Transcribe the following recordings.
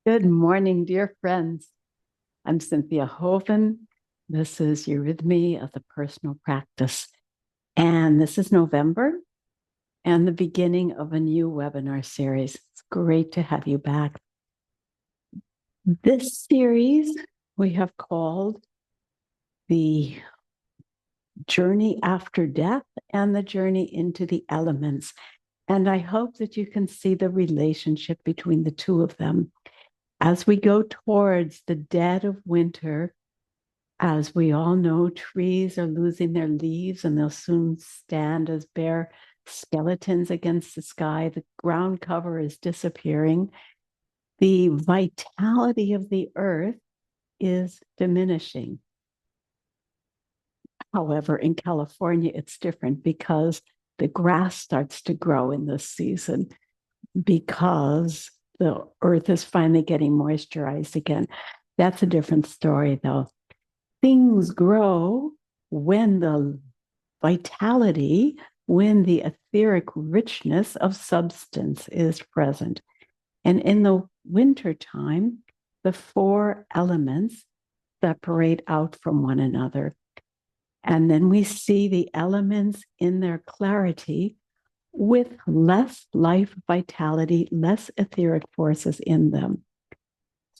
Good morning, dear friends. I'm Cynthia Hoven. This is Eurythmy of the Personal Practice. And this is November and the beginning of a new webinar series. It's great to have you back. This series we have called the Journey After Death and the Journey into the Elements. And I hope that you can see the relationship between the two of them. As we go towards the dead of winter, as we all know, trees are losing their leaves and they'll soon stand as bare skeletons against the sky. The ground cover is disappearing. The vitality of the earth is diminishing. However, in California, it's different because the grass starts to grow in this season because the earth is finally getting moisturized again. That's a different story, though. Things grow when the vitality, when the etheric richness of substance is present. And in the wintertime, the four elements separate out from one another. And then we see the elements in their clarity with less life vitality, less etheric forces in them.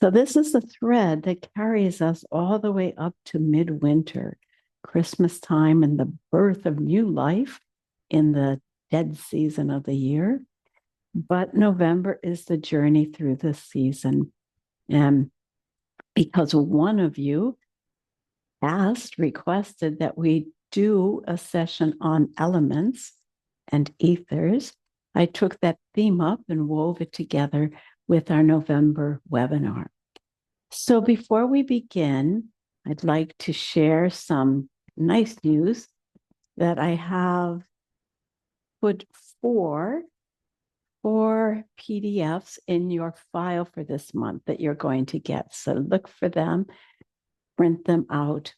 So this is the thread that carries us all the way up to midwinter, Christmas time, and the birth of new life in the dead season of the year. But November is the journey through this season. And because one of you requested that we do a session on elements and ethers, I took that theme up and wove it together with our November webinar. So before we begin, I'd like to share some nice news that I have put four PDFs in your file for this month that you're going to get. So look for them, print them out.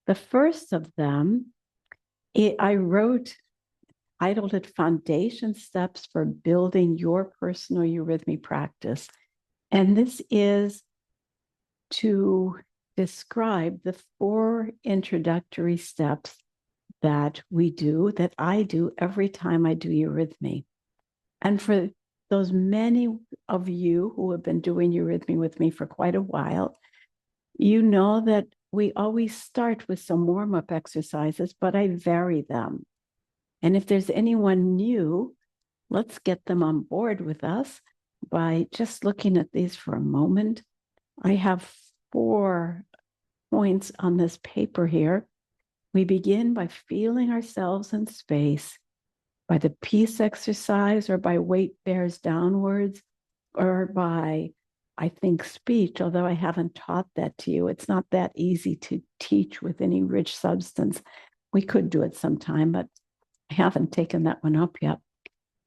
The first of them, I titled it Foundation Steps for Building Your Personal Eurythmy Practice. And this is to describe the four introductory steps that I do every time I do eurythmy. And for those many of you who have been doing eurythmy with me for quite a while, you know that we always start with some warm-up exercises, but I vary them. And if there's anyone new, let's get them on board with us by just looking at these for a moment. I have 4 points on this paper here. We begin by feeling ourselves in space, by the peace exercise, or by weight bears downwards, or by, I think, speech, although I haven't taught that to you. It's not that easy to teach with any rich substance. We could do it sometime, but I haven't taken that one up yet.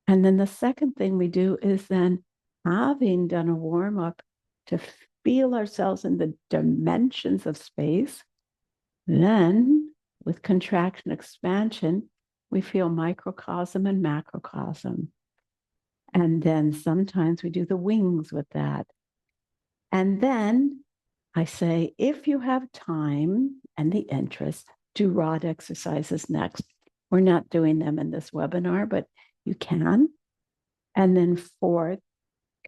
And then the second thing we do is then, having done a warm-up, to feel ourselves in the dimensions of space. Then, with contraction expansion, we feel microcosm and macrocosm. And then sometimes we do the wings with that. And then I say, if you have time and the interest, do rod exercises next. We're not doing them in this webinar, but you can. And then fourth,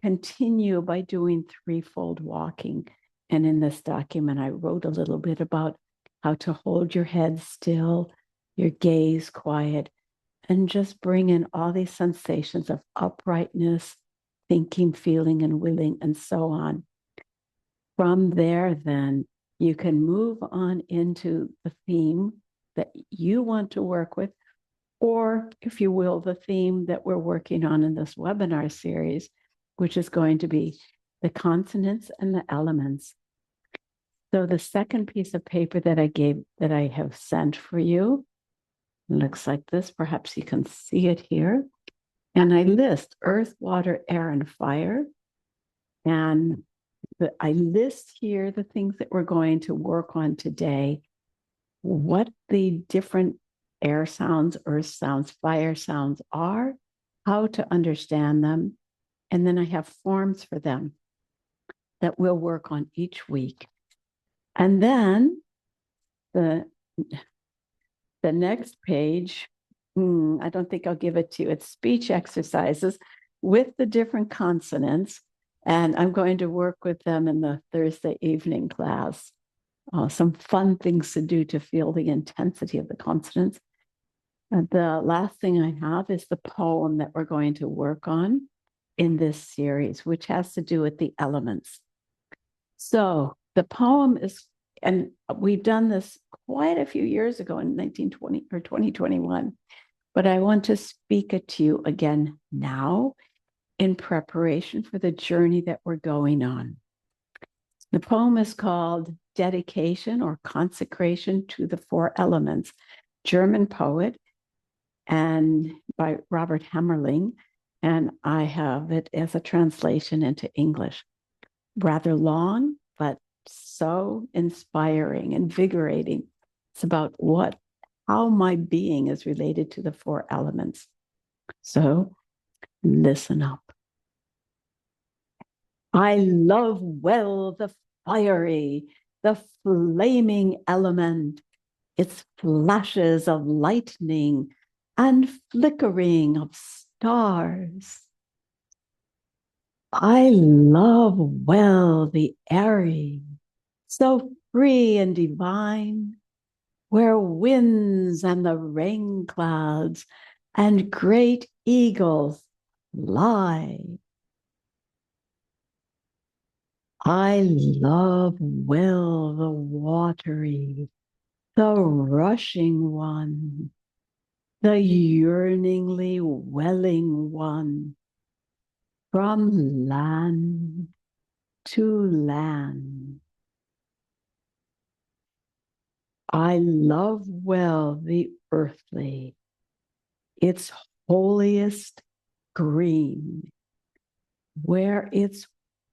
continue by doing threefold walking. And in this document, I wrote a little bit about how to hold your head still, your gaze quiet, and just bring in all these sensations of uprightness, thinking, feeling, and willing, and so on. From there, then, you can move on into the theme that you want to work with, or, if you will, the theme that we're working on in this webinar series, which is going to be the consonants and the elements. So the second piece of paper that I have sent for you looks like this. Perhaps you can see it here. And I list earth, water, air, and fire. And I list here the things that we're going to work on today, what the different air sounds, earth sounds, fire sounds are, how to understand them. And then I have forms for them. that we'll work on each week. And then the next page, I don't think I'll give it to you. It's speech exercises with the different consonants. And I'm going to work with them in the Thursday evening class. Some fun things to do to feel the intensity of the consonants. And the last thing I have is the poem that we're going to work on in this series, which has to do with the elements. So the poem is, and we've done this quite a few years ago in 1920 or 2021, but I want to speak it to you again now in preparation for the journey that we're going on. The poem is called Dedication or Consecration to the Four Elements, German poet, and by Robert Hemmerling, and I have it as a translation into English. Rather long, but so inspiring, invigorating. It's about how my being is related to the four elements. So listen up. I love well the fiery, the flaming element, its flashes of lightning and flickering of stars. I love well the airy, so free and divine, where winds and the rain clouds and great eagles lie. I love well the watery, the rushing one, the yearningly welling one, from land to land. I love well the earthly, its holiest green, where it's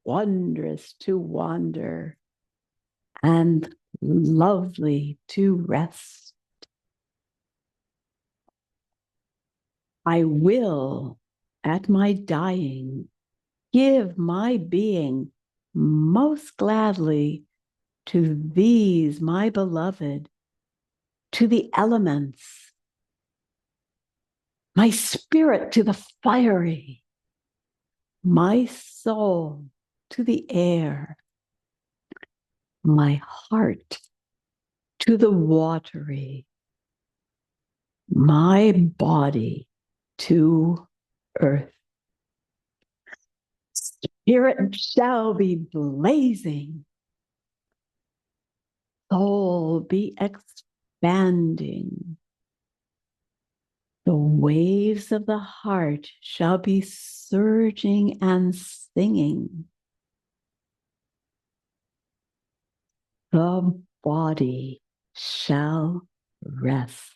wondrous to wander and lovely to rest. I will, at my dying, give my being most gladly to these, my beloved, to the elements, my spirit to the fiery, my soul to the air, my heart to the watery, my body to earth. Spirit shall be blazing, soul be expanding. The waves of the heart shall be surging and singing. The body shall rest.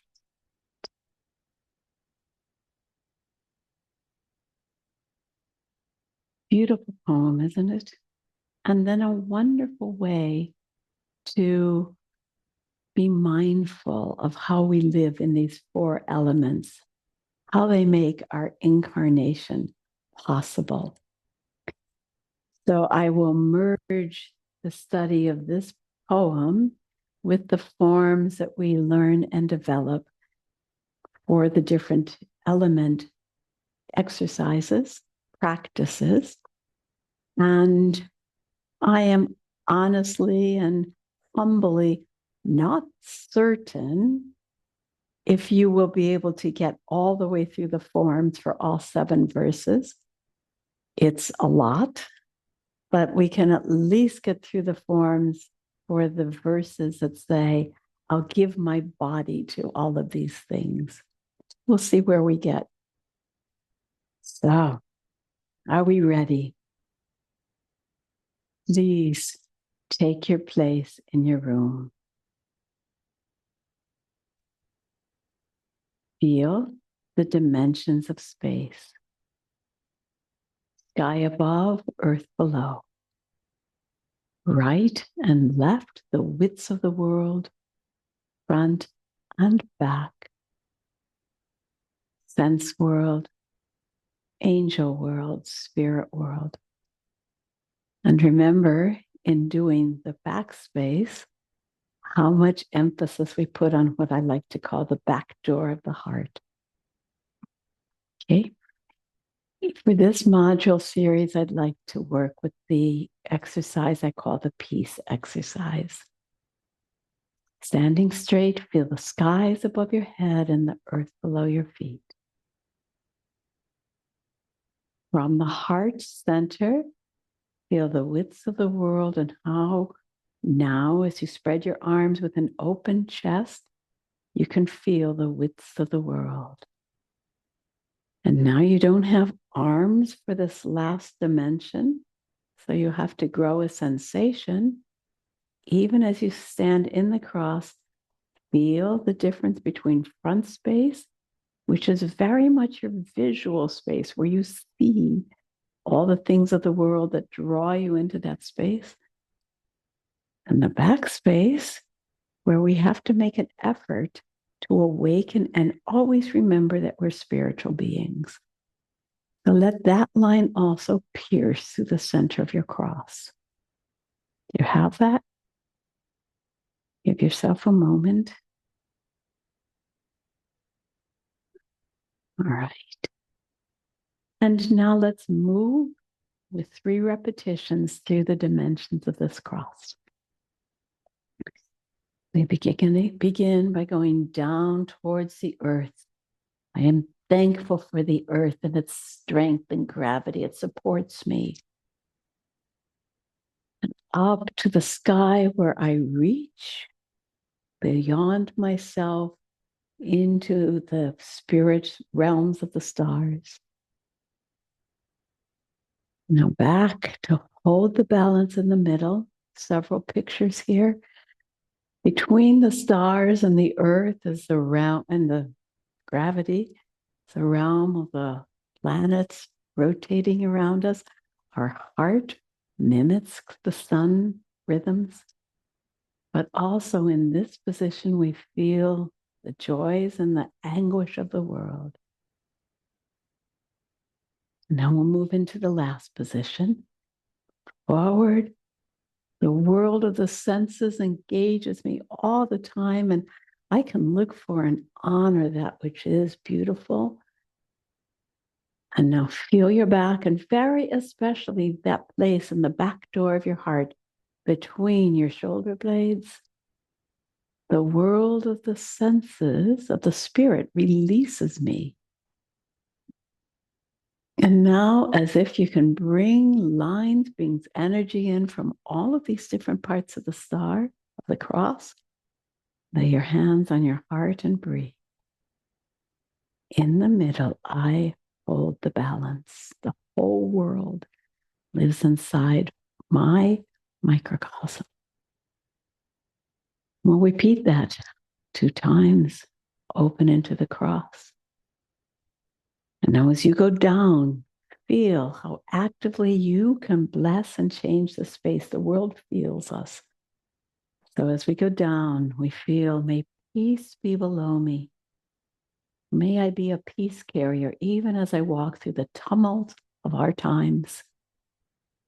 Beautiful poem, isn't it? And then a wonderful way to be mindful of how we live in these four elements, how they make our incarnation possible. So I will merge the study of this poem with the forms that we learn and develop for the different element exercises, practices. And I am honestly and humbly not certain if you will be able to get all the way through the forms for all 7 verses. It's a lot, but we can at least get through the forms for the verses that say, I'll give my body to all of these things. We'll see where we get. So, are we ready? Please take your place in your room. Feel the dimensions of space. Sky above, earth below. Right and left, the widths of the world, front and back. Sense world, angel world, spirit world. And remember, in doing the backspace, how much emphasis we put on what I like to call the back door of the heart. Okay. For this module series, I'd like to work with the exercise I call the peace exercise. Standing straight, feel the skies above your head and the earth below your feet. From the heart center, feel the width of the world and how now, as you spread your arms with an open chest, you can feel the width of the world. And now you don't have arms for this last dimension, so you have to grow a sensation. Even as you stand in the cross, feel the difference between front space, which is very much your visual space where you see all the things of the world that draw you into that space, and the back space where we have to make an effort to awaken and always remember that we're spiritual beings. So let that line also pierce through the center of your cross. Do you have that? Give yourself a moment. All right. And now let's move with 3 repetitions through the dimensions of this cross. We begin by going down towards the earth. I am thankful for the earth and its strength and gravity. It supports me. And up to the sky where I reach beyond myself into the spirit realms of the stars. Now back to hold the balance in the middle. Several pictures here. Between the stars and the earth is the realm, and the gravity, it's the realm of the planets rotating around us. Our heart mimics the sun rhythms. But also in this position, we feel the joys and the anguish of the world. Now we'll move into the last position. Forward. The world of the senses engages me all the time, and I can look for and honor that which is beautiful. And now feel your back, and very especially that place in the back door of your heart between your shoulder blades. The world of the senses, of the spirit, releases me. And now, as if you can bring lines, brings energy in from all of these different parts of the star, of the cross, lay your hands on your heart and breathe. In the middle, I hold the balance. The whole world lives inside my microcosm. We'll repeat that 2 times. Open into the cross. And now as you go down, feel how actively you can bless and change the space. The world feels us. So as we go down, we feel, may peace be below me. May I be a peace carrier, even as I walk through the tumult of our times.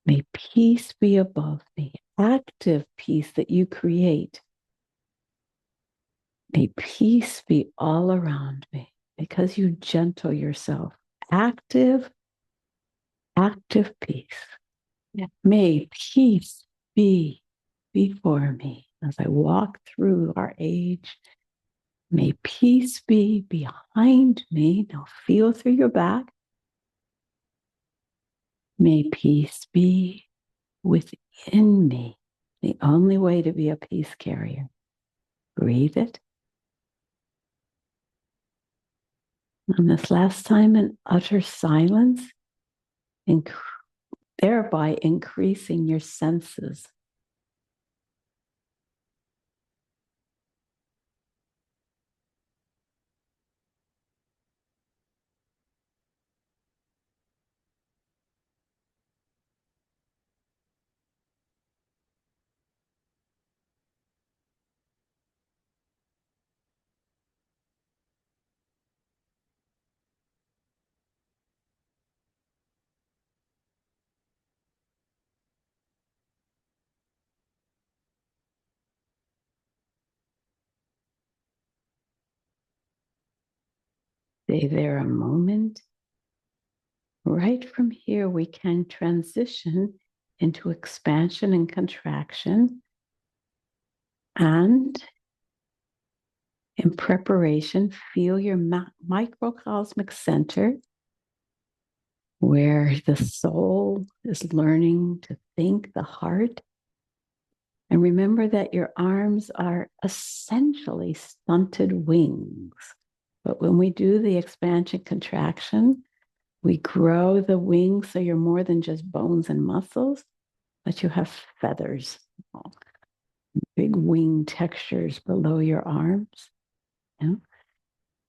May peace be above me, active peace that you create. May peace be all around me because you gentle yourself. Active peace. Yeah. May peace be before me as I walk through our age. May peace be behind me. Now feel through your back. May peace be within me. The only way to be a peace carrier. Breathe it. And this last time in utter silence, thereby increasing your senses. Stay there a moment. Right from here, we can transition into expansion and contraction. And in preparation, feel your microcosmic center, where the soul is learning to think, the heart. And remember that your arms are essentially stunted wings. But when we do the expansion contraction, we grow the wings so you're more than just bones and muscles, but you have feathers, big wing textures below your arms. Yeah.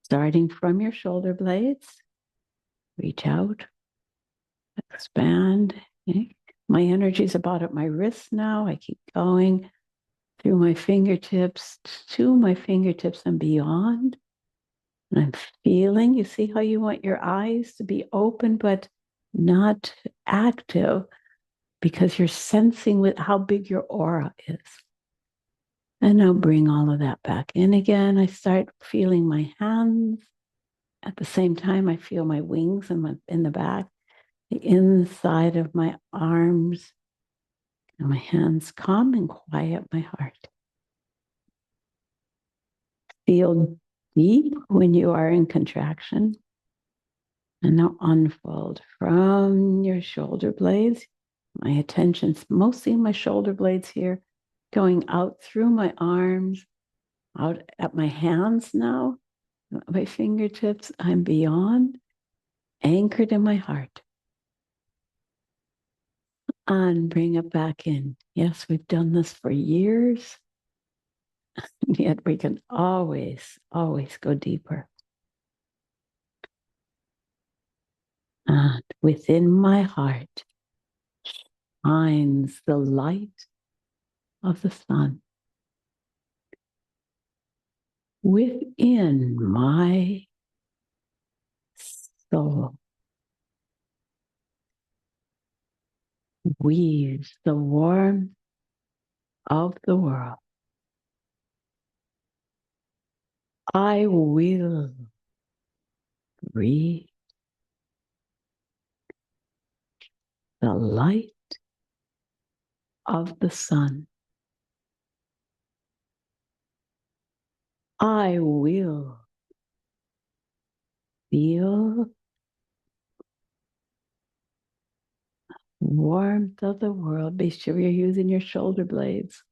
Starting from your shoulder blades, reach out, expand. Okay. My energy is about at my wrists now. I keep going through my fingertips to my fingertips and beyond. And I'm feeling, you see how you want your eyes to be open, but not active, because you're sensing with how big your aura is. And now bring all of that back in again. I start feeling my hands. At the same time, I feel my wings in the back, the inside of my arms, and my hands calm and quiet my heart. Feel deep when you are in contraction. And now unfold from your shoulder blades. My attention's mostly in my shoulder blades here, going out through my arms, out at my hands now, my fingertips. I'm beyond, anchored in my heart. And bring it back in. Yes, we've done this for years, yet we can always, always go deeper. And within my heart shines the light of the sun. Within my soul weaves the warmth of the world. I will breathe the light of the sun. I will feel warmth of the world. Be sure you're using your shoulder blades.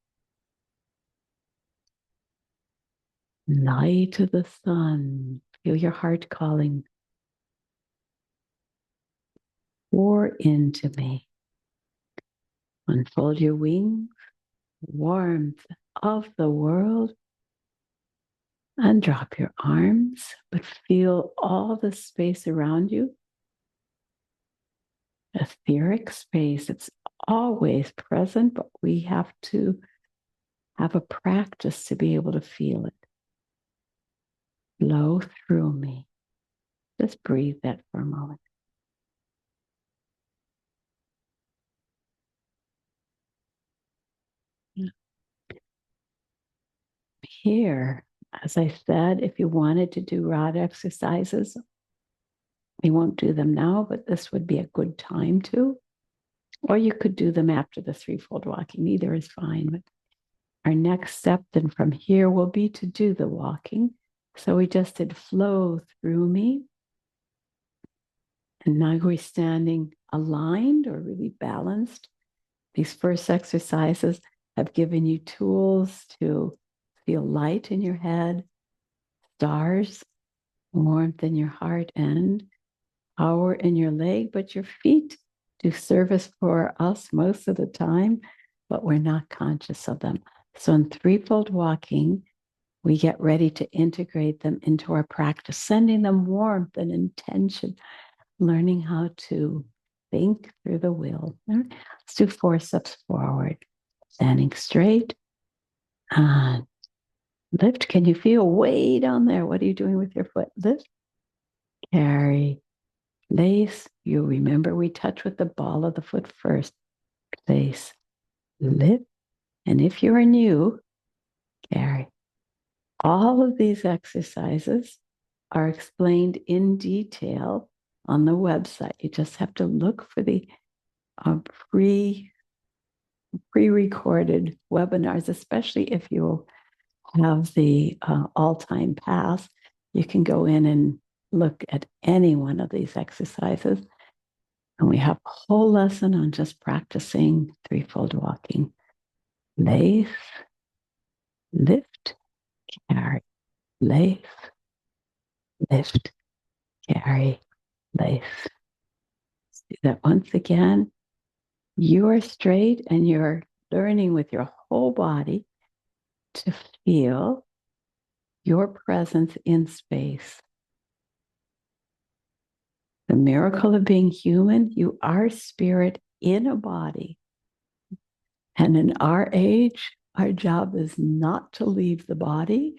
Light of the sun. Feel your heart calling. Pour into me. Unfold your wings. Warmth of the world. And drop your arms, but feel all the space around you. Etheric space. It's always present, but we have to have a practice to be able to feel it. Flow through me. Just breathe that for a moment. Here, as I said, if you wanted to do rod exercises, we won't do them now, but this would be a good time to. Or you could do them after the threefold walking. Either is fine. But our next step then from here will be to do the walking. So we just did flow through me. And now we're standing aligned or really balanced. These first exercises have given you tools to feel light in your head, stars, warmth in your heart, and power in your leg. But your feet do service for us most of the time, but we're not conscious of them. So in threefold walking, we get ready to integrate them into our practice, sending them warmth and intention, learning how to think through the will. Let's do 4 steps forward. Standing straight and lift. Can you feel way down there? What are you doing with your foot? Lift, carry, place. You remember we touch with the ball of the foot first. Place, lift. And if you're new, carry. All of these exercises are explained in detail on the website. You just have to look for the pre-recorded webinars, especially if you have the all-time pass. You can go in and look at any one of these exercises. And we have a whole lesson on just practicing threefold walking. Lace, lift, carry, lace, lift, carry, lace. Let's do that once again. You are straight and you're learning with your whole body to feel your presence in space. The miracle of being human, you are spirit in a body. And in our age, our job is not to leave the body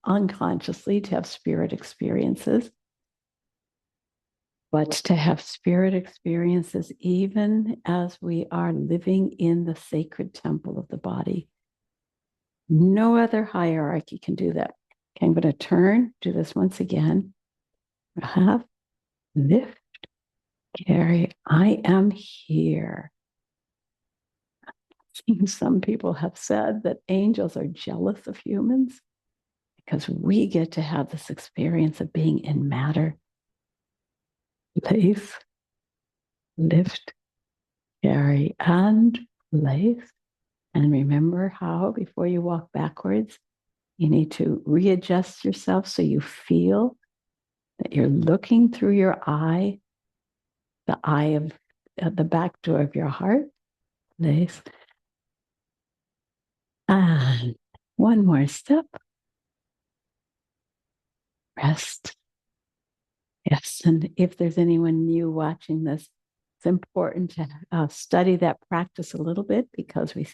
unconsciously, to have spirit experiences, but to have spirit experiences even as we are living in the sacred temple of the body. No other hierarchy can do that. Okay, I'm going to turn, do this once again. Have, lift, carry. I am here. Some people have said that angels are jealous of humans because we get to have this experience of being in matter. Place, lift, carry, and place. And remember how, before you walk backwards, you need to readjust yourself so you feel that you're looking through your eye, the eye of the back door of your heart. Place. And one more step. Rest. Yes, and if there's anyone new watching this, it's important to study that practice a little bit because we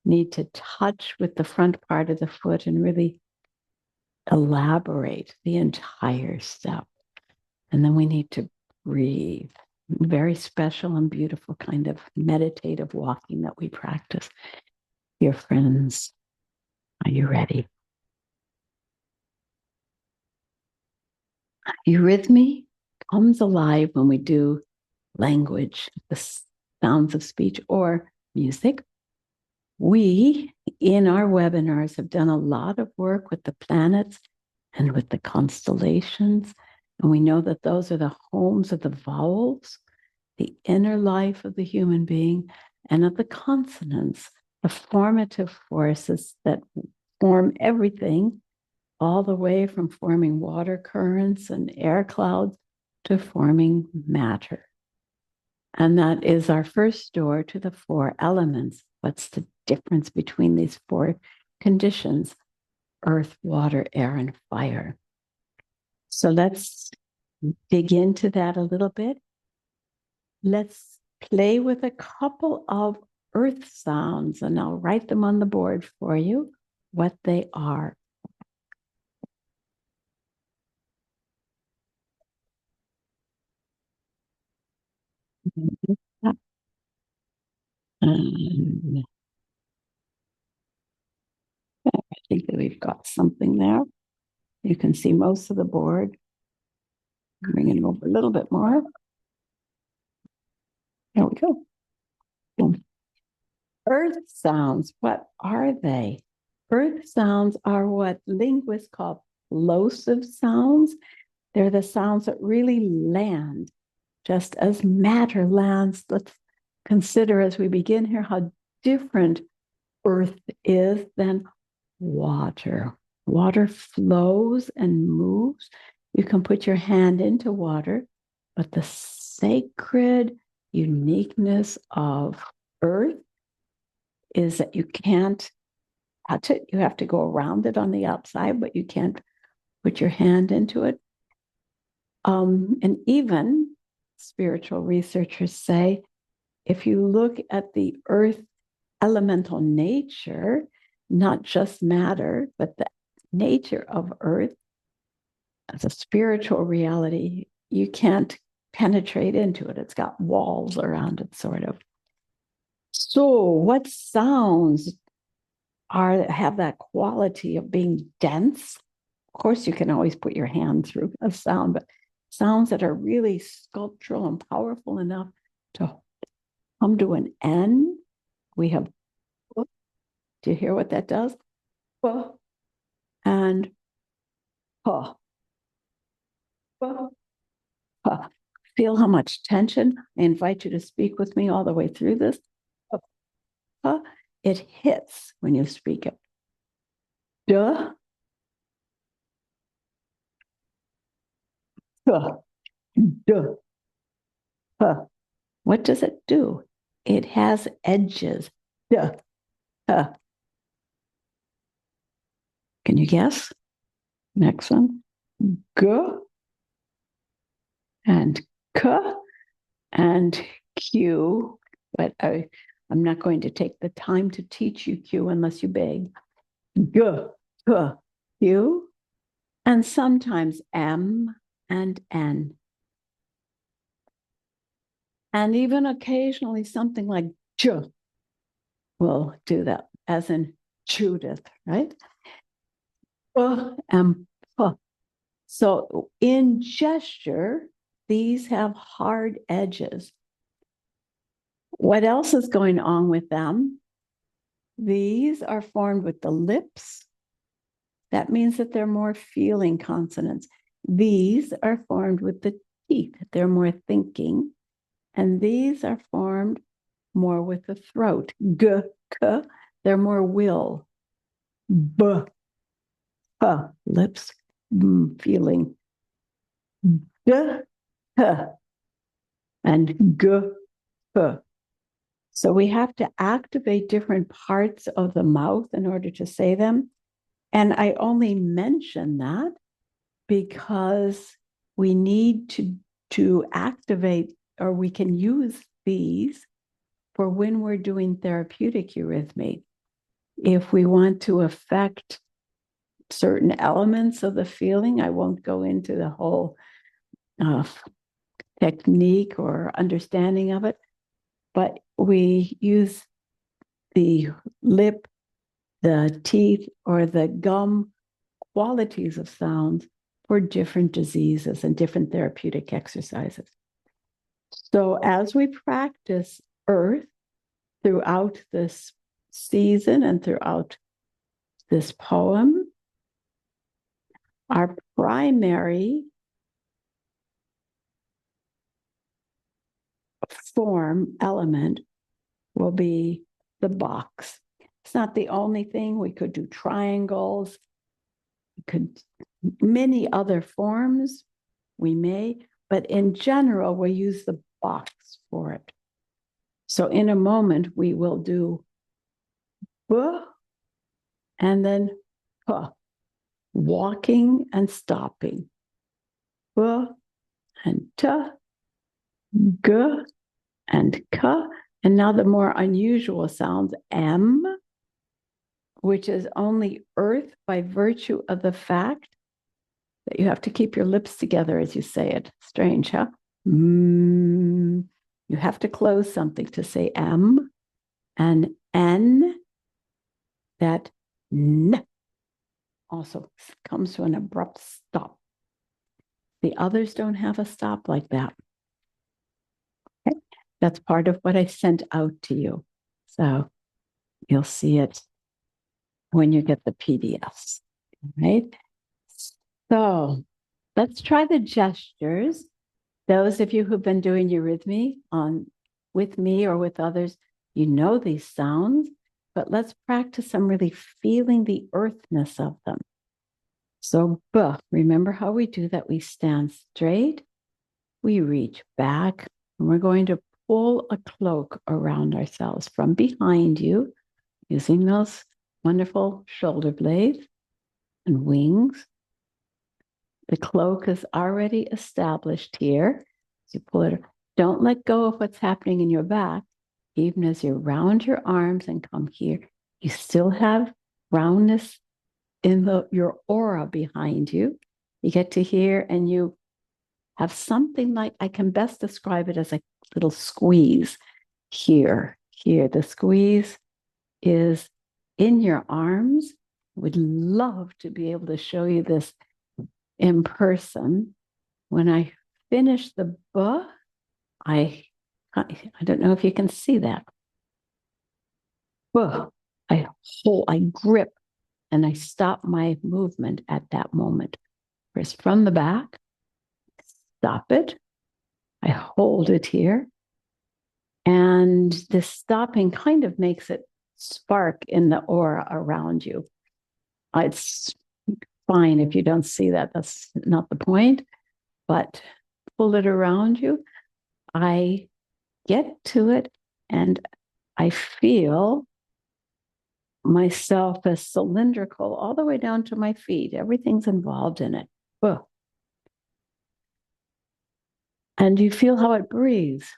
need to touch with the front part of the foot and really elaborate the entire step. And then we need to breathe. Very special and beautiful kind of meditative walking that we practice. Dear friends, are you ready? Eurythmy comes alive when we do language, the sounds of speech or music. We, in our webinars, have done a lot of work with the planets and with the constellations. And we know that those are the homes of the vowels, the inner life of the human being, and of the consonants, the formative forces that form everything, all the way from forming water currents and air clouds to forming matter. And that is our first door to the four elements. What's the difference between these four conditions? Earth, water, air, and fire. So let's dig into that a little bit. Let's play with a couple of earth sounds, and I'll write them on the board for you, what they are. And I think that we've got something there. You can see most of the board. Bring it over a little bit more. There we go. Boom. Earth sounds, what are they? Earth sounds are what linguists call plosive sounds. They're the sounds that really land, just as matter lands. Let's consider as we begin here how different earth is than water. Water flows and moves. You can put your hand into water, but the sacred uniqueness of earth is that you can't touch it. You have to go around it on the outside, but you can't put your hand into it. And even spiritual researchers say, if you look at the earth elemental nature, not just matter, but the nature of earth as a spiritual reality, you can't penetrate into it. It's got walls around it, sort of. So what sounds have that quality of being dense Of course, you can always put your hand through a sound, but sounds that are really sculptural and powerful enough to come to an N. We have, do you hear what that does? And huh. Feel how much tension. I invite you to speak with me all the way through this. It hits when you speak it. Duh. Duh. What does it do? It has edges. Duh. Can you guess? Next one. G and K and Q, but I'm not going to take the time to teach you Q unless you beg. G, K, Q, and sometimes M and N. And even occasionally something like J will do that, as in Judith, right? And P. So in gesture, these have hard edges. What else is going on with them? These are formed with the lips. That means that they're more feeling consonants. These are formed with the teeth. They're more thinking. And these are formed more with the throat. G, K, they're more will. B, H, lips, feeling. D, H, and G, H. So we have to activate different parts of the mouth in order to say them. And I only mention that because we need to activate, or we can use these for when we're doing therapeutic eurythmy. If we want to affect certain elements of the feeling, I won't go into the whole technique or understanding of it, but we use the lip, the teeth, or the gum qualities of sounds for different diseases and different therapeutic exercises. So as we practice earth throughout this season and throughout this poem, our primary form element will be the box. It's not the only thing. We could do triangles, we could many other forms we may, but in general, we use the box for it. So in a moment, we will do B and then P, walking and stopping. B and T, G and K. And now the more unusual sounds, M, which is only earth by virtue of the fact that you have to keep your lips together as you say it. Strange, huh? You have to close something to say M. And N, that N also comes to an abrupt stop. The others don't have a stop like that. Okay? That's part of what I sent out to you. So you'll see it when you get the PDFs, right? So let's try the gestures. Those of you who've been doing eurythmy with me or with others, you know these sounds, but let's practice some really feeling the earthness of them. So, B, remember how we do that? We stand straight, we reach back, and we're going to pull a cloak around ourselves from behind you using those wonderful shoulder blades and wings. The cloak is already established here. So you pull it. Don't let go of what's happening in your back. Even as you round your arms and come here, you still have roundness in your aura behind you. You get to here and you have something like, I can best describe it as a little squeeze here. Here, the squeeze is in your arms would love to be able to show you this in person. When I finish the book, I don't know if you can see that. I grip and I stop my movement at that moment. First from the back, stop it. I hold it here. And this stopping kind of makes it spark in the aura around you. It's fine if you don't see that. That's not the point. But pull it around you. I get to it and I feel myself as cylindrical all the way down to my feet. Everything's involved in it. Ugh. And you feel how it breathes.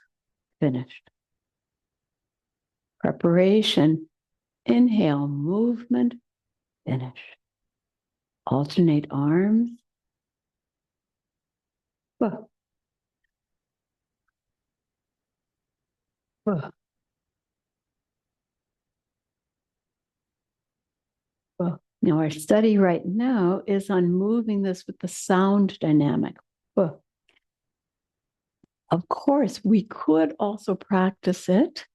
Finished. Preparation. Inhale, movement. Finish. Alternate arms. Ugh. Ugh. Ugh. Now, our study right now is on moving this with the sound dynamic. Ugh. Of course, we could also practice it.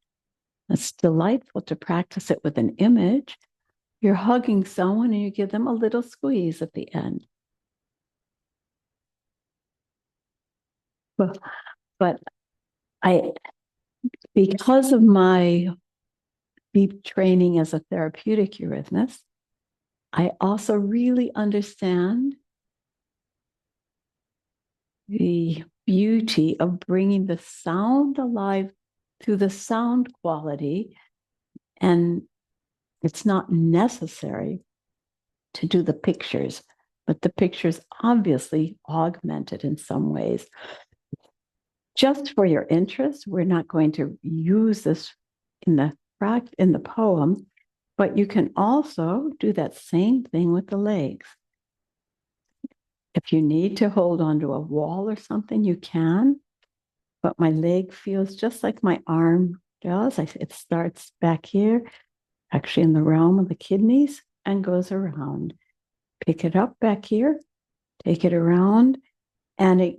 It's delightful to practice it with an image. You're hugging someone and you give them a little squeeze at the end. But because of my deep training as a therapeutic eurythmist, I also really understand the beauty of bringing the sound alive through the sound quality. And it's not necessary to do the pictures, but the pictures obviously augment it in some ways. Just for your interest, we're not going to use this in the poem, but you can also do that same thing with the legs. If you need to hold onto a wall or something, you can, but my leg feels just like my arm does. It starts back here, actually in the realm of the kidneys, and goes around. Pick it up back here, take it around, and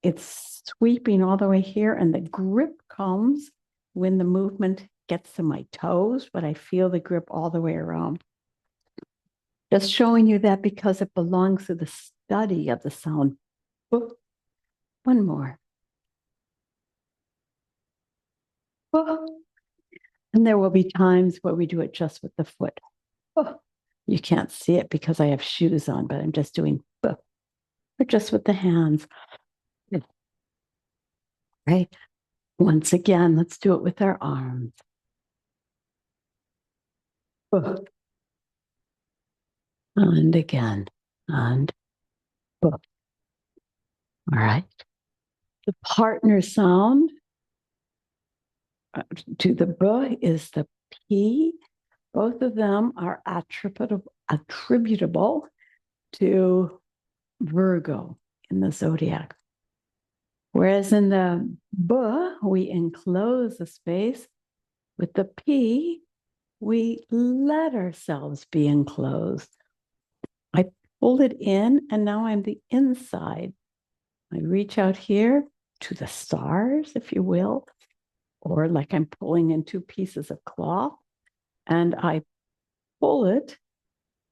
it's sweeping all the way here, and the grip comes when the movement gets to my toes, but I feel the grip all the way around. Just showing you that because it belongs to the study of the sound. Oh, one more. Oh. And there will be times where we do it just with the foot. Oh. You can't see it because I have shoes on, but I'm just doing, or just with the hands. Right? Once again, let's do it with our arms. And again, and all right. The partner sound to the B is the P. Both of them are attributable to Virgo in the zodiac. Whereas in the B, we enclose the space. With the P, we let ourselves be enclosed. I pull it in, and now I'm the inside. I reach out here to the stars, if you will, or like I'm pulling in two pieces of cloth, and I pull it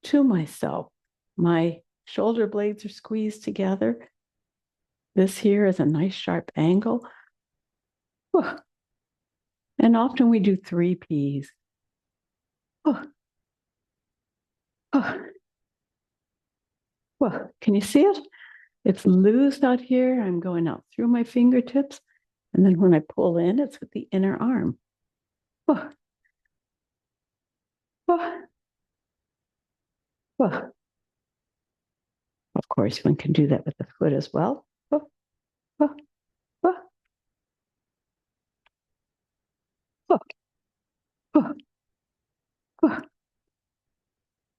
to myself. My shoulder blades are squeezed together. This here is a nice sharp angle. And often we do 3 Ps. Well, can you see it? It's loose out here. I'm going out through my fingertips. And then when I pull in, it's with the inner arm. Of course, one can do that with the foot as well.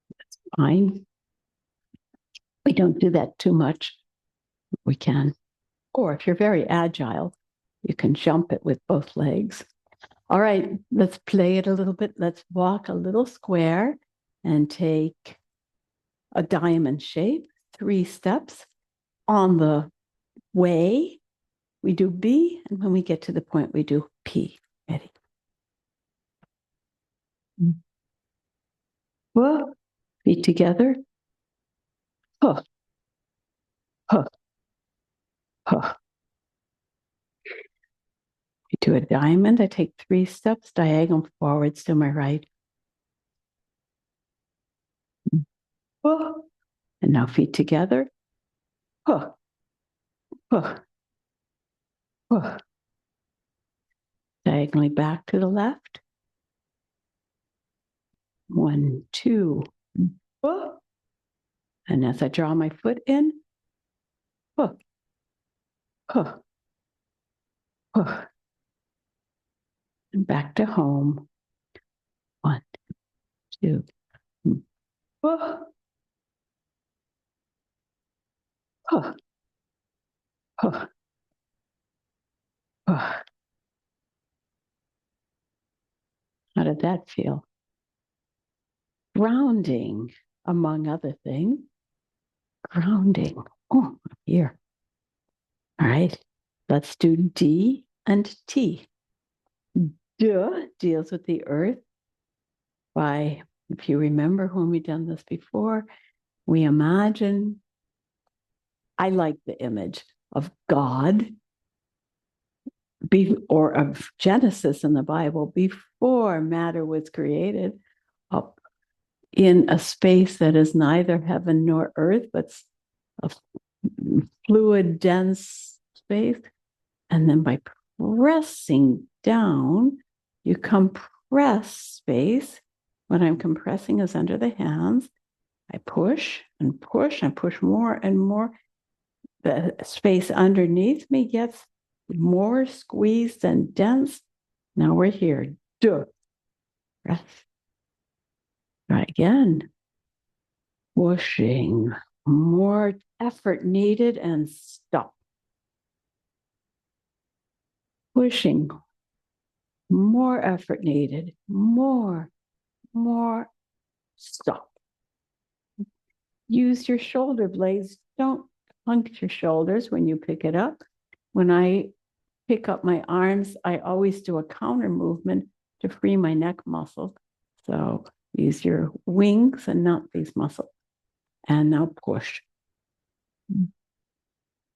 That's fine. We don't do that too much. We can. Or if you're very agile, you can jump it with both legs. All right, let's play it a little bit. Let's walk a little square and take a diamond shape, 3 steps. On the way, we do B, and when we get to the point, we do P. Ready? Whoa. Feet together. Huh. Huh. Huh. We do a diamond. I take 3 steps diagonal forwards to my right. Huh. And now feet together. Huh. Huh. Huh. Diagonally back to the left. 1, 2. Huh. And as I draw my foot in, huh. Huh. Huh. And back to home. 1, 2. Huh. Huh. Huh. Huh. How did that feel? Grounding, among other things. Grounding. Oh, here. All right. Let's do D and T. D deals with the earth by, if you remember when we've done this before, we imagine, I like the image of God or of Genesis in the Bible before matter was created, up in a space that is neither heaven nor earth, but a fluid, dense space. And then by pressing down, you compress space. What I'm compressing is under the hands. I push and push and push more and more. The space underneath me gets more squeezed and dense. Now we're here. Duh. Breath. Try again. Pushing. More effort needed and stop. Pushing. More effort needed. More. Stop. Use your shoulder blades. Don't punch your shoulders when you pick it up. When I pick up my arms, I always do a counter movement to free my neck muscle. So use your wings and not these muscles. And now push.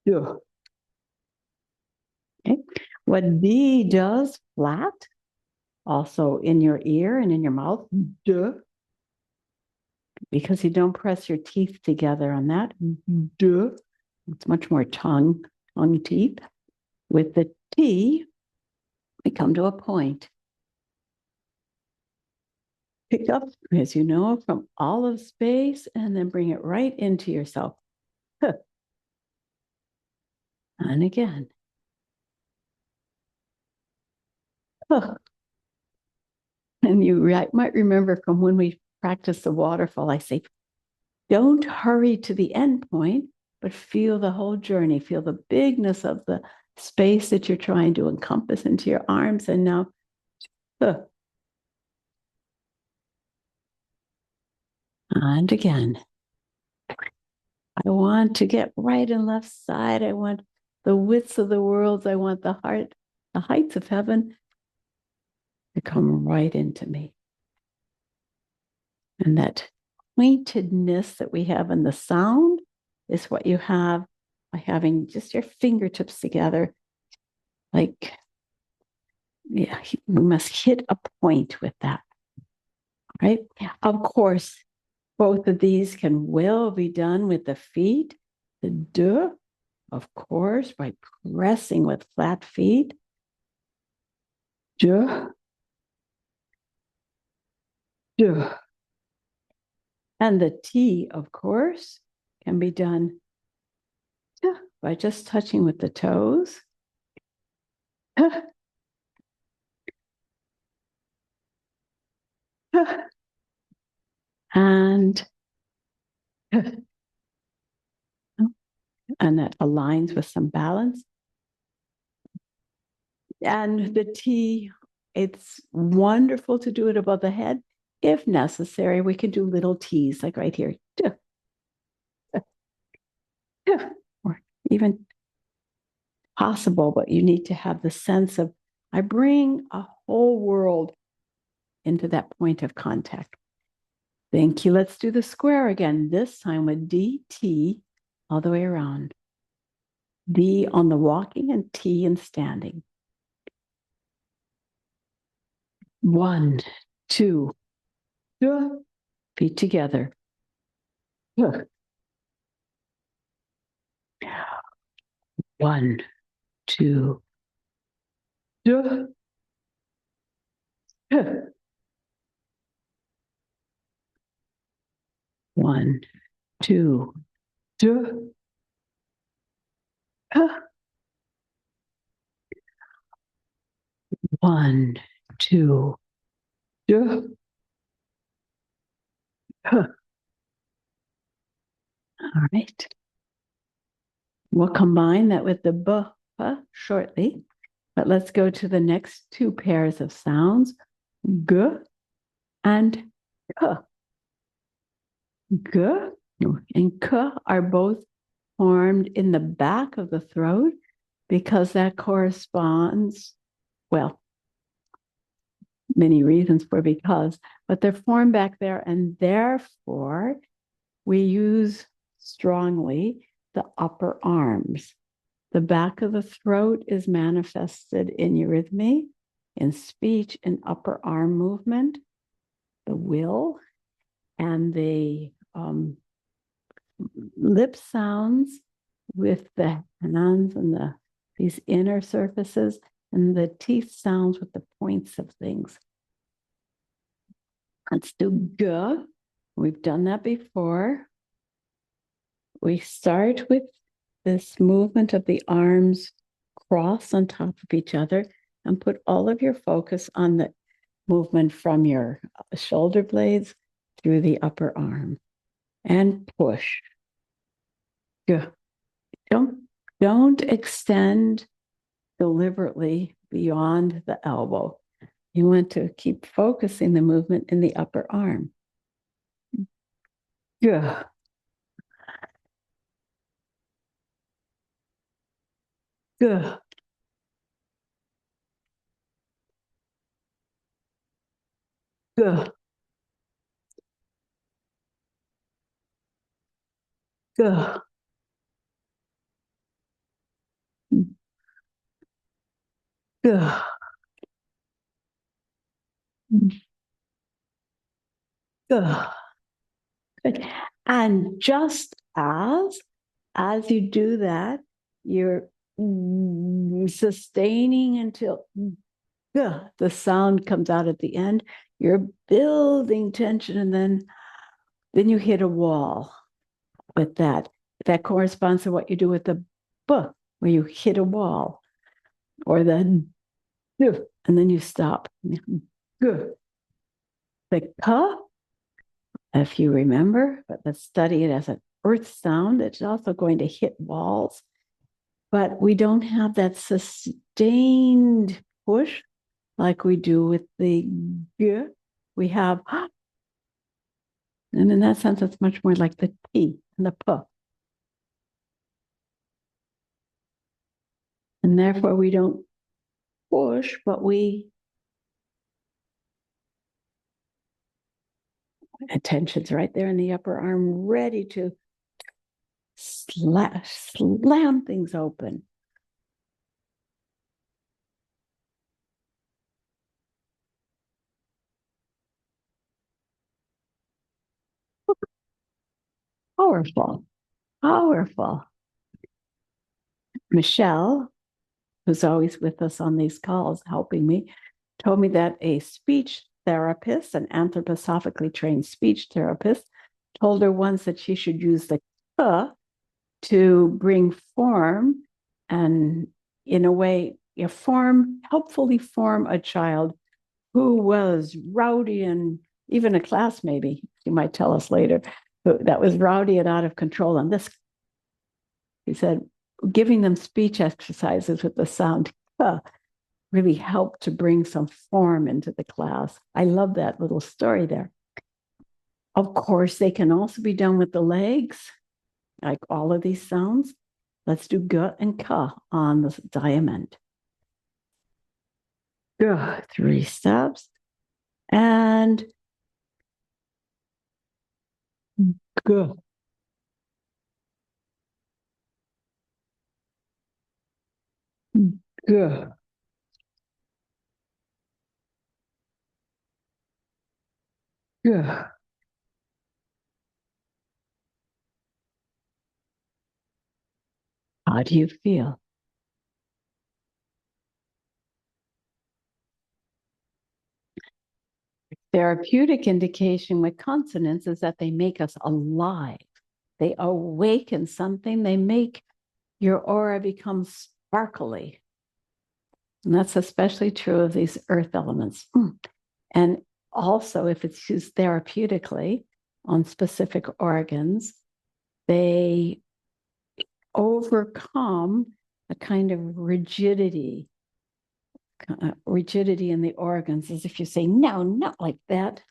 Duh. Okay. What D does, flat, also in your ear and in your mouth. Duh. Because you don't press your teeth together on that. Duh. It's much more tongue teeth. With the T, we come to a point. Pick up, as you know, from all of space and then bring it right into yourself. Huh. And again. Huh. And you might remember from when we practiced the waterfall, I say, don't hurry to the end point, but feel the whole journey. Feel the bigness of the space that you're trying to encompass into your arms. And now, and again. I want to get right and left side. I want the widths of the worlds. I want the heights of heaven to come right into me. And that pointedness that we have in the sound is what you have by having just your fingertips together. Like, yeah, we must hit a point with that, right? Of course, both of these will be done with the feet. The duh, of course, by pressing with flat feet. Duh. Duh. And the T, of course, can be done by just touching with the toes. And that aligns with some balance. And the T, it's wonderful to do it above the head. If necessary, we can do little T's, like right here. or even possible, but you need to have the sense of, I bring a whole world into that point of contact. Thank you. Let's do the square again, this time with DT all the way around. D on the walking and T in standing. 1, 2, feet together. 1, 2, 1, 2, 1, 2, all right. We'll combine that with the B shortly, but let's go to the next two pairs of sounds, G and K. G and K are both formed in the back of the throat because that corresponds, well, many reasons for because, but they're formed back there, and therefore we use strongly the upper arms. The back of the throat is manifested in eurythmy, in speech, in upper arm movement, the will, and the lip sounds with the hands and these inner surfaces, and the teeth sounds with the points of things. Let's do G. We've done that before. We start with this movement of the arms cross on top of each other and put all of your focus on the movement from your shoulder blades through the upper arm and push. G. Don't extend deliberately beyond the elbow. You want to keep focusing the movement in the upper arm. Yeah. Good. Good. Good. Good. Good. Good. And just as you do that, you're sustaining until the sound comes out at the end. You're building tension, and then you hit a wall with that. That corresponds to what you do with the B, where you hit a wall, or the and then you stop. The K, if you remember, but let's study it as an earth sound. It's also going to hit walls, but we don't have that sustained push like we do with the G. We have, and in that sense, it's much more like the T and the P. And therefore, we don't push, but attention's right there in the upper arm, ready to slam things open. Powerful, powerful. Michelle, who's always with us on these calls, helping me, told me that a speech therapist, an anthroposophically trained speech therapist, told her once that she should use the K to bring form and, in a way, helpfully form a child who was rowdy and even a class, maybe, she might tell us later, that was rowdy and out of control. And this, he said, giving them speech exercises with the sound really helped to bring some form into the class. I love that little story there. Of course, they can also be done with the legs. like all of these sounds. Let's do G and K on the diamond. G, 3 steps. And G. G. G. How do you feel? Therapeutic indication with consonants is that they make us alive. They awaken something. They make your aura become sparkly. And that's especially true of these earth elements. And also, if it's used therapeutically on specific organs, they overcome a kind of rigidity in the organs, as if you say, no, not like that.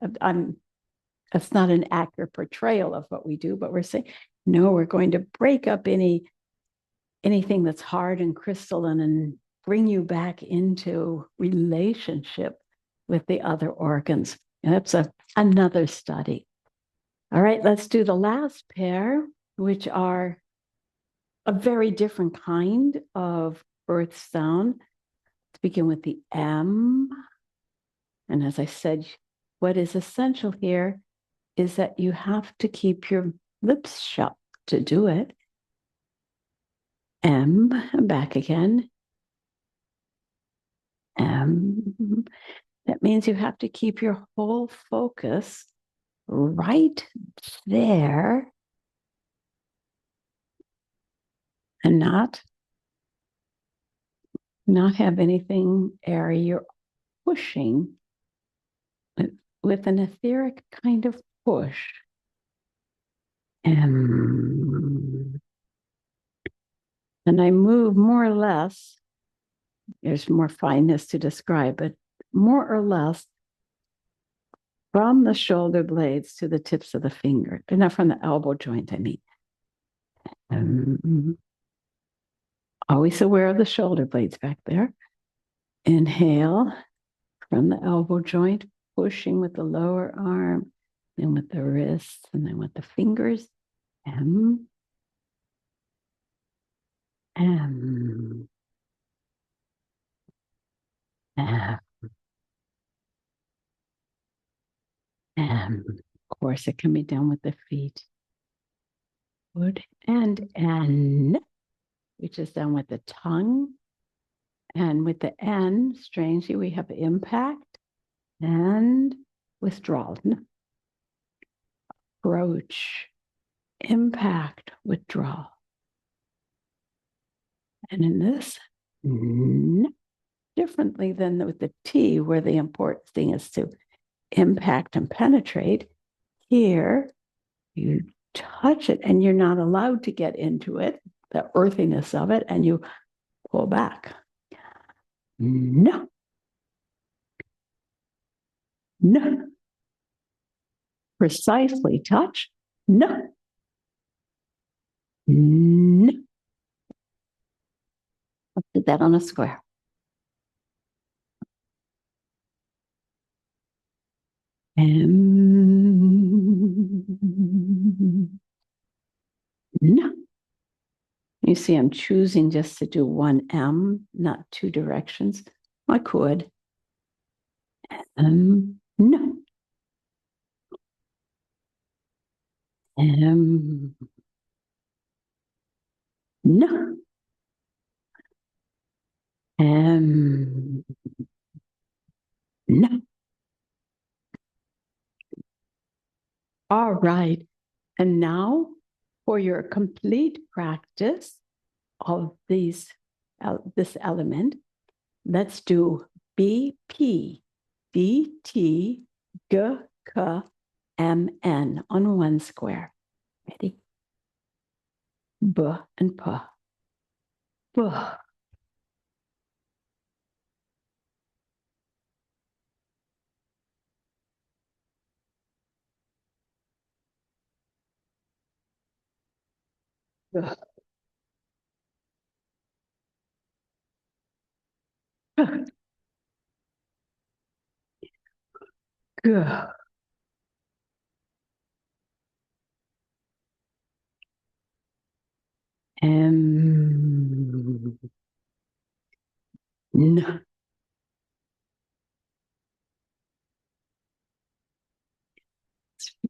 That's not an accurate portrayal of what we do, but we're saying, no, we're going to break up anything that's hard and crystalline and bring you back into relationship with the other organs. And that's another study. All right, let's do the last pair, which are a very different kind of earth sound. Let's begin with the M. And as I said, what is essential here is that you have to keep your lips shut to do it. M, back again. M. That means you have to keep your whole focus right there and not have anything area. You're pushing with an etheric kind of push. And I move more or less, there's more fineness to describe, but more or less from the shoulder blades to the tips of the finger, but not from the elbow joint, I mean. Always aware of the shoulder blades back there. Inhale from the elbow joint, pushing with the lower arm, then with the wrists, and then with the fingers. M. M. M. M. Of course, it can be done with the feet. Good. And N, which is done with the tongue. And with the N, strangely, we have impact and withdrawal. Approach, impact, withdrawal. And in this, differently than with the T, where the important thing is to impact and penetrate, here you touch it and you're not allowed to get into it, the earthiness of it, and you pull back. No. No. Precisely touch. No. No. Let's do that on a square. No. You see, I'm choosing just to do one M, not two directions. I could. No. No. No. All right. And now for your complete practice of this element, let's do BPDTGQMN on one square. Ready? B and P. B. Good. No.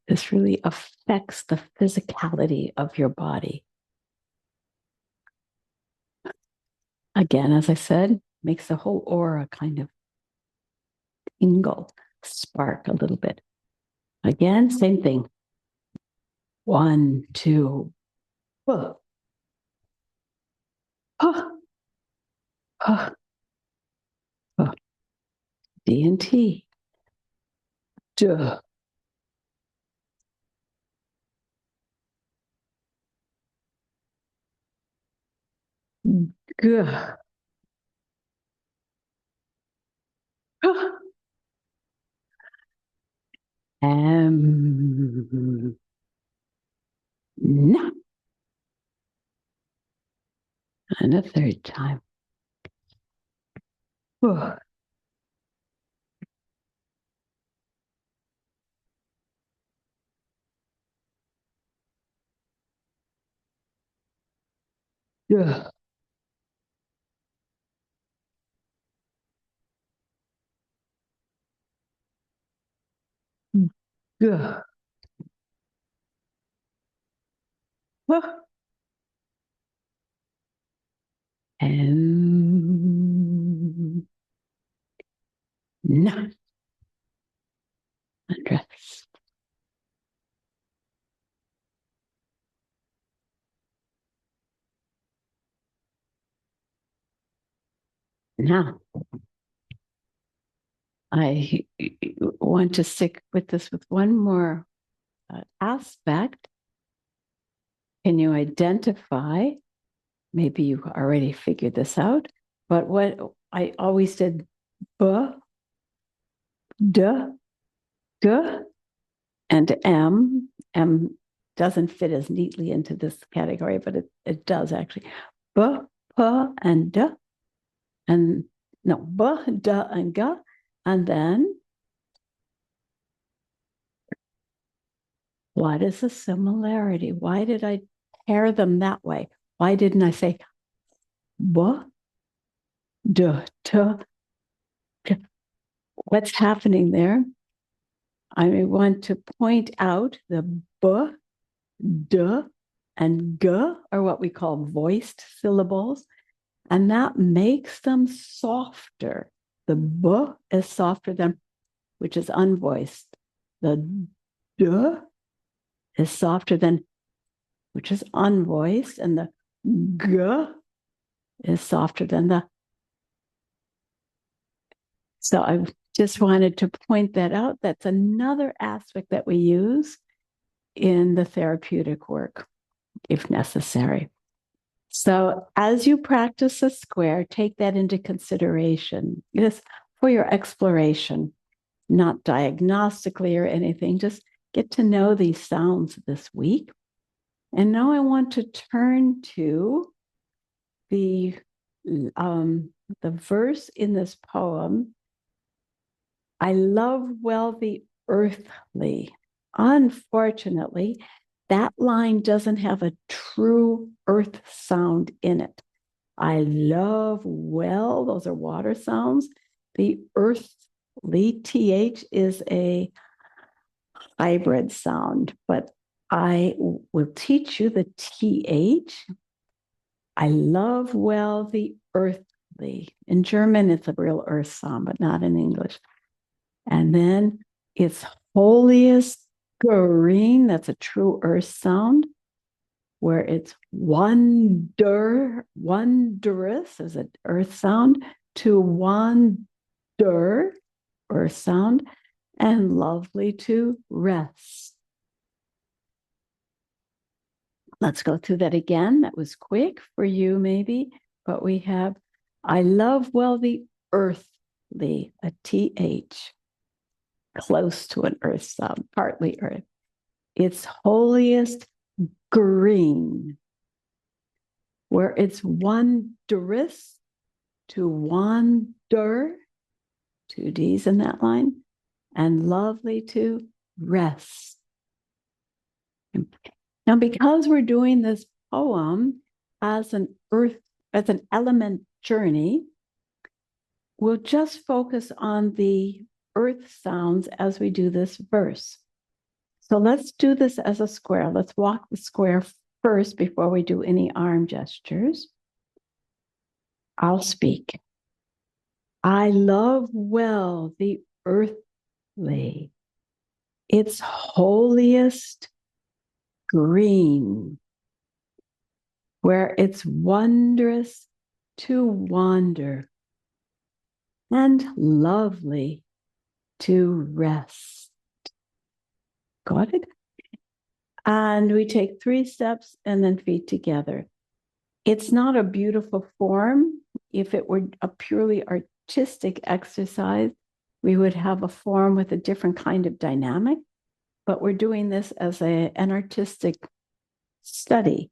This really affects the physicality of your body. Again, as I said, makes the whole aura kind of tingle, spark a little bit. Again, same thing. 1, 2. Huh. Huh. Huh. Huh. D and T. Duh. Guh. Huh. No. And a third time. Huh. Duh. Guh. Huh. No. Undress. Now, I want to stick with this with one more aspect. Can you identify? Maybe you already figured this out, but what I always did, b, d, g, and m. M doesn't fit as neatly into this category, but it does actually. B, p, and d, and no, b, d, and g, and then what is the similarity? Why did I pair them that way? Why didn't I say b, d, t? What's happening there? I want to point out the b, d, and g are what we call voiced syllables, and that makes them softer. The b is softer than, which is unvoiced. The d is softer than, which is unvoiced, and the g is softer than the. So I just wanted to point that out. That's another aspect that we use in the therapeutic work, if necessary. So as you practice a square, take that into consideration. Just for your exploration, not diagnostically or anything. Just get to know these sounds this week. And now I want to turn to the verse in this poem. I love well the earthly. Unfortunately, that line doesn't have a true earth sound in it. I love well, those are water sounds. The earthly, TH, is a hybrid sound, but I will teach you the TH. I love well the earthly. In German, it's a real earth sound, but not in English. And then it's holiest green. That's a true earth sound, where it's wondrous as an earth sound, to wander, earth sound, and lovely to rest. Let's go through that again. That was quick for you, maybe, but we have, I love well the earthly, a TH, close to an earth sound, partly earth. It's holiest green. where it's wondrous to wander, two D's in that line, and lovely to rest. Now, because we're doing this poem as an element journey, we'll just focus on the earth sounds as we do this verse. So let's do this as a square. Let's walk the square first before we do any arm gestures. I'll speak. I love well the earthly, its holiest green, where it's wondrous to wander and lovely to rest. Got it? And we take 3 steps and then feet together. It's not a beautiful form. If it were a purely artistic exercise, we would have a form with a different kind of dynamic, but we're doing this as an artistic study.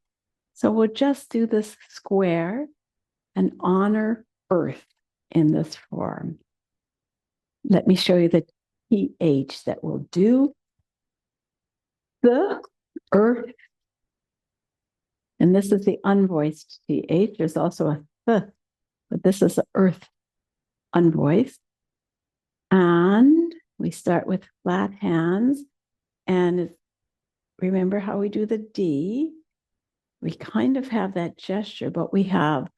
So we'll just do this square and honor earth in this form. Let me show you the TH that we'll do. The earth. And this is the unvoiced TH. There's also a th, but this is the earth unvoiced. And we start with flat hands. And remember how we do the D? We kind of have that gesture, but we have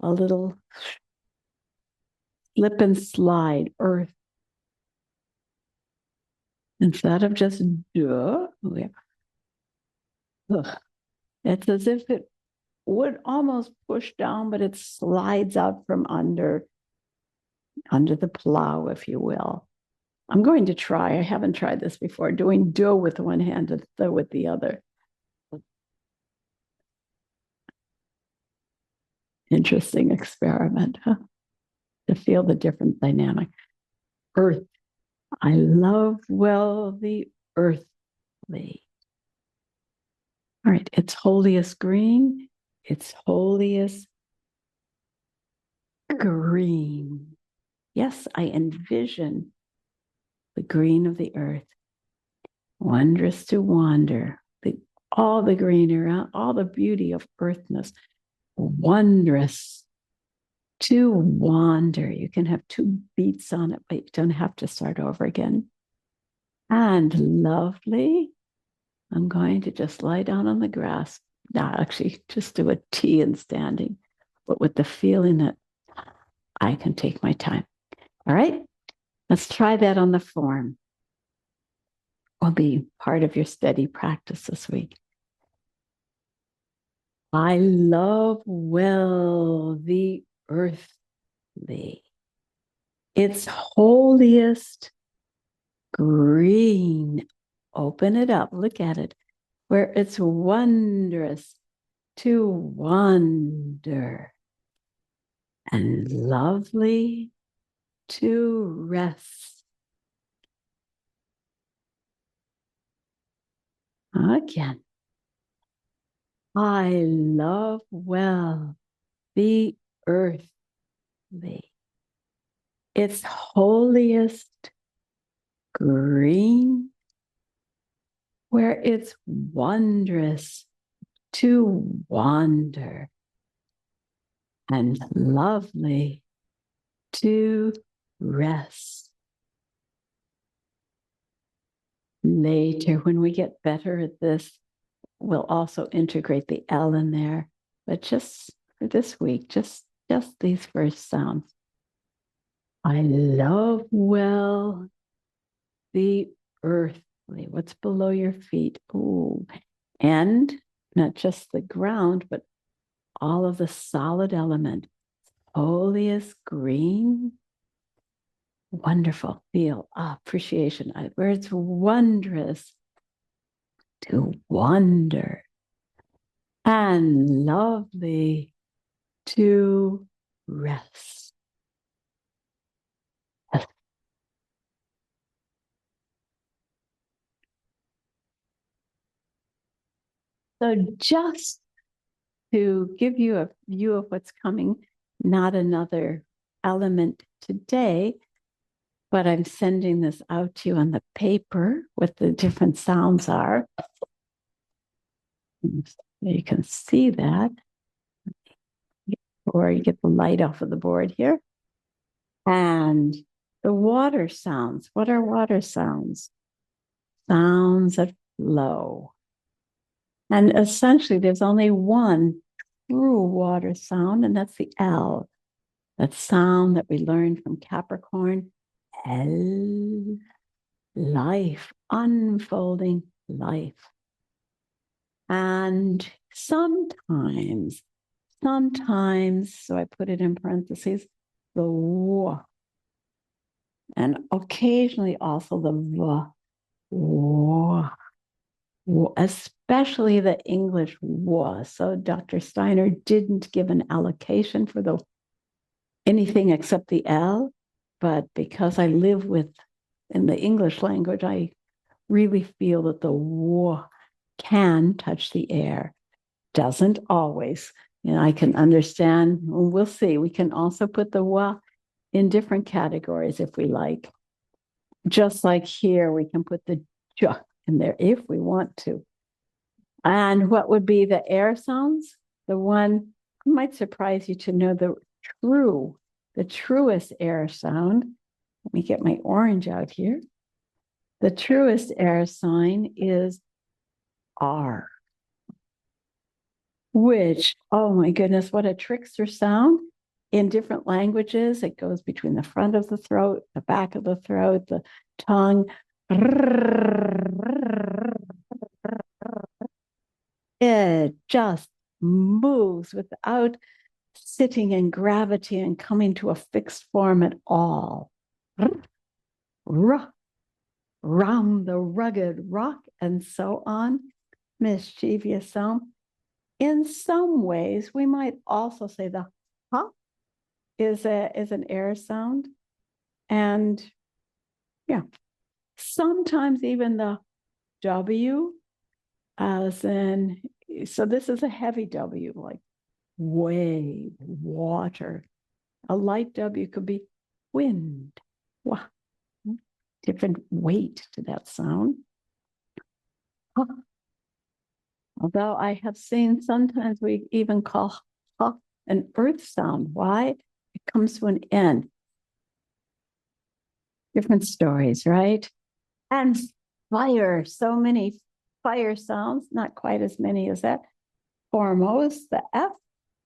a little slip and slide, earth. Instead of just duh, it's as if it would almost push down, but it slides out from under the plow, if you will. I'm going to try. I haven't tried this before, doing do with one hand and th with the other. Interesting experiment, huh? To feel the different dynamic. Earth. I love well the earthly. All right, it's holiest green. It's holiest green. Yes, I envision the green of the earth. Wondrous to wander. All the green around, all the beauty of earthness. Wondrous to wander. You can have 2 beats on it, but you don't have to start over again. And lovely. I'm going to just lie down on the grass. Now, actually, just do a T in standing, but with the feeling that I can take my time. All right, let's try that on the form. Will be part of your steady practice this week. I love well the earthly, its holiest green. Open it up, look at it, where it's wondrous to wander and lovely to rest. Again. I love well the earthly, its holiest green, where it's wondrous to wander and lovely to rest. Later, when we get better at this, we'll also integrate the L in there. But just for this week, just these first sounds. I love well the earthly. What's below your feet? Ooh. And not just the ground, but all of the solid element. Holiest green. Wonderful. Feel appreciation. Where it's wondrous to wander and lovely to rest. So just to give you a view of what's coming, not another element today, but I'm sending this out to you on the paper what the different sounds are. You can see that. Or you get the light off of the board here. And the water sounds. What are water sounds? Sounds that flow. And essentially, there's only one true water sound, and that's the L. That sound that we learned from Capricorn. L. Life, unfolding life. And sometimes, so I put it in parentheses, the W. And occasionally also the V. W. Especially the English W. So Dr. Steiner didn't give an allocation for the anything except the L, but because I live with in the English language, I really feel that the W can touch the air. Doesn't always. And I can understand, we'll see. We can also put the W in different categories if we like. Just like here, we can put the J in there if we want to. And what would be the air sounds? The one might surprise you to know the truest air sound. Let me get my orange out here. The truest air sign is R, which, oh my goodness, what a trickster sound. In different languages, it goes between the front of the throat, the back of the throat, the tongue. It just moves without sitting in gravity and coming to a fixed form at all. Round the rugged rock, and so on. Mischievous sound. In some ways, we might also say the ha is an air sound. And yeah, sometimes even the W as in, so this is a heavy W, like wave, water. A light W could be wind. Wow. Different weight to that sound. Huh. Although I have seen sometimes we even call huh an earth sound. Why? It comes to an end. Different stories, right? And fire, so many fire sounds, not quite as many as that. Foremost, the F,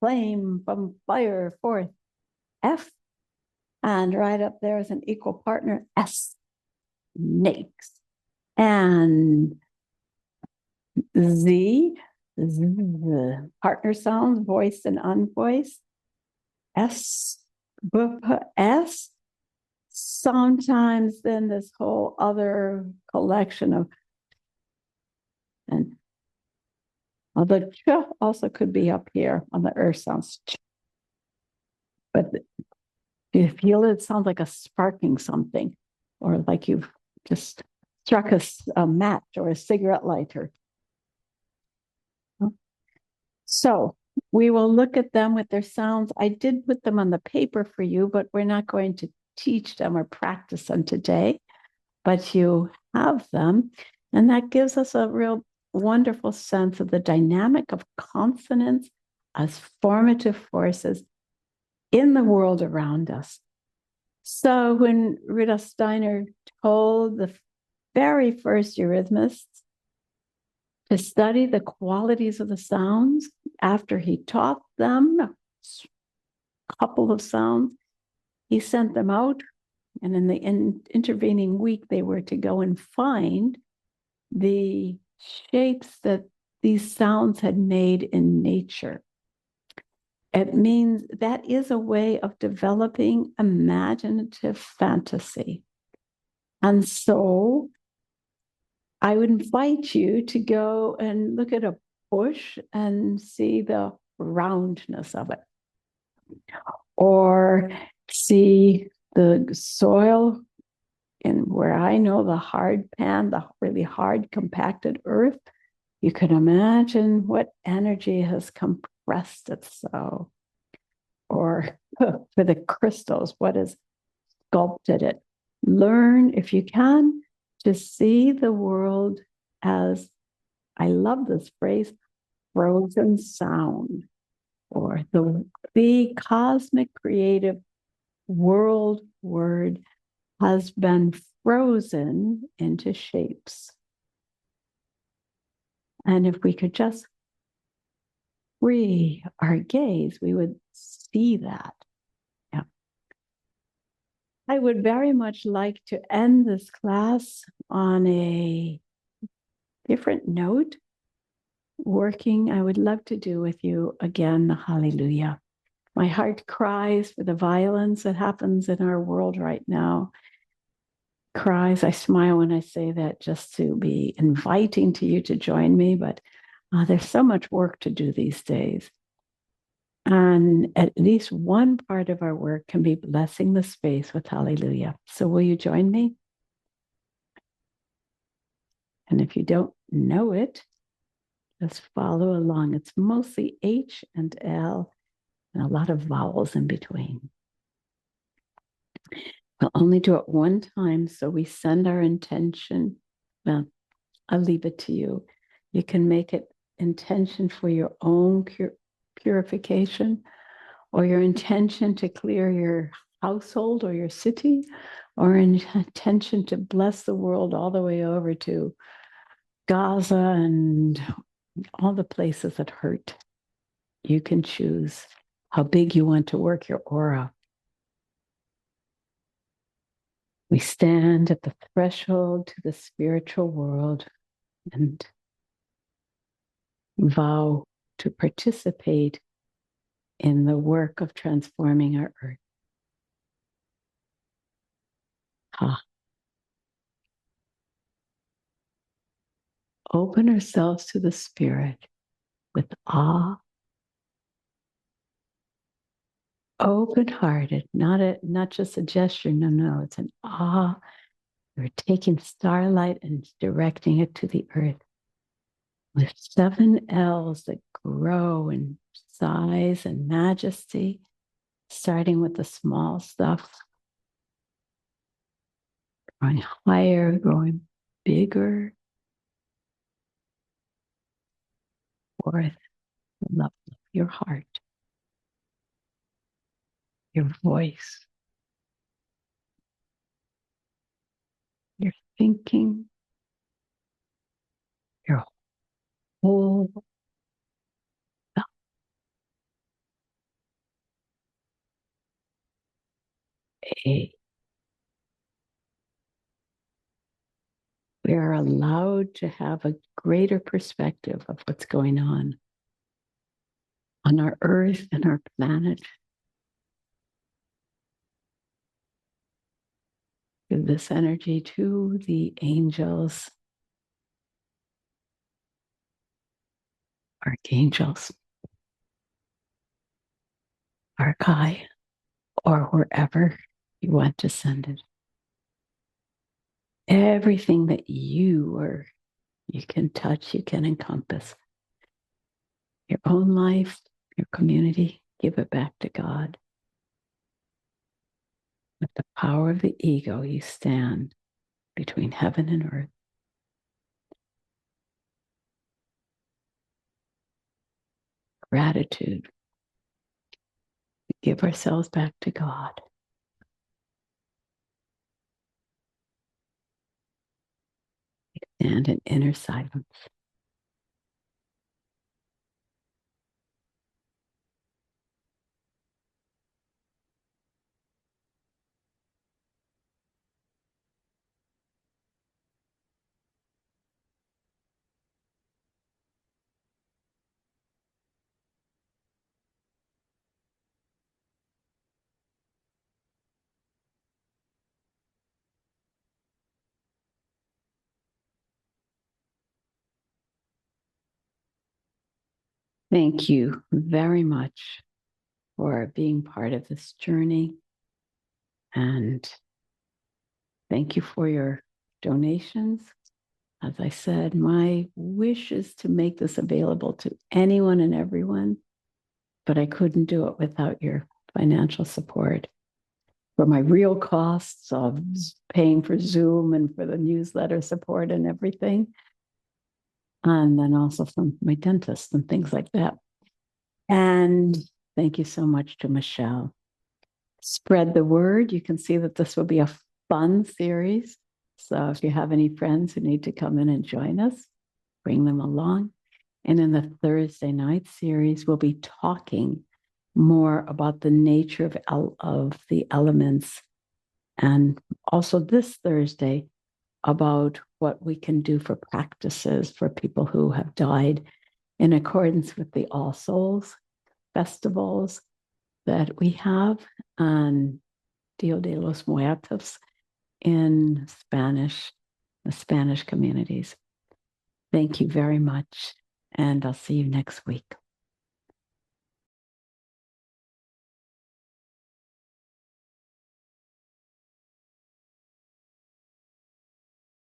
flame from fire forth, F. And right up there is an equal partner, S, snakes. And Z, the partner sounds, voiced and unvoiced. S, S. Sometimes then this whole other collection of, and the ch also could be up here on the earth sounds. But you feel it sounds like a sparking something, or like you've just struck a match or a cigarette lighter. So we will look at them with their sounds. I did put them on the paper for you, but we're not going to teach them or practice them today, but you have them. And that gives us a real wonderful sense of the dynamic of consonants as formative forces in the world around us. So when Rudolf Steiner told the very first eurythmists to study the qualities of the sounds after he taught them a couple of sounds, he sent them out, and in the intervening week, they were to go and find the shapes that these sounds had made in nature. It means that is a way of developing imaginative fantasy. And so I would invite you to go and look at a bush and see the roundness of it. Or see the soil in where I know the hard pan, the really hard compacted earth. You can imagine what energy has pressed it so? Or for the crystals, what has sculpted it? Learn, if you can, to see the world as, I love this phrase, frozen sound, or the cosmic creative world word has been frozen into shapes. And if we could just free our gaze, we would see that. Yeah. I would very much like to end this class on a different note. I would love to do with you again the Hallelujah. My heart cries for the violence that happens in our world right now. Cries. I smile when I say that, just to be inviting to you to join me, but there's so much work to do these days. And at least one part of our work can be blessing the space with Hallelujah. So will you join me? And if you don't know it, just follow along. It's mostly H and L and a lot of vowels in between. We'll only do it one time, so we send our intention. Well, I'll leave it to you. You can make it intention for your own purification, or your intention to clear your household or your city, or intention to bless the world all the way over to Gaza and all the places that hurt. You can choose how big you want to work your aura. We stand at the threshold to the spiritual world and vow to participate in the work of transforming our earth. Open ourselves to the spirit with awe, open-hearted, not just a gesture. No, it's an awe. We're taking starlight and directing it to the earth with 7 L's that grow in size and majesty, starting with the small stuff, growing higher, growing bigger. Forth the love of your heart, your voice, your thinking, your whole self. We are allowed to have a greater perspective of what's going on our earth and our planet. Give this energy to the angels, archangels, archai, or wherever you want to send it. Everything that you can touch, you can encompass. Your own life, your community, give it back to God. With the power of the ego, you stand between heaven and earth. Gratitude. We give ourselves back to God. We stand in inner silence. Thank you very much for being part of this journey. And thank you for your donations. As I said, my wish is to make this available to anyone and everyone but I couldn't do it without your financial support for my real costs of paying for Zoom and for the newsletter support and everything. And then also from my dentist and things like that. And thank you so much to Michelle. Spread the word. You can see that this will be a fun series. So if you have any friends who need to come in and join us, bring them along. And in the Thursday night series, we'll be talking more about the nature of the elements. And also this Thursday about what we can do for practices for people who have died in accordance with the All Souls festivals that we have on Dia de los Muertos in Spanish, the Spanish communities. Thank you very much, and I'll see you next week.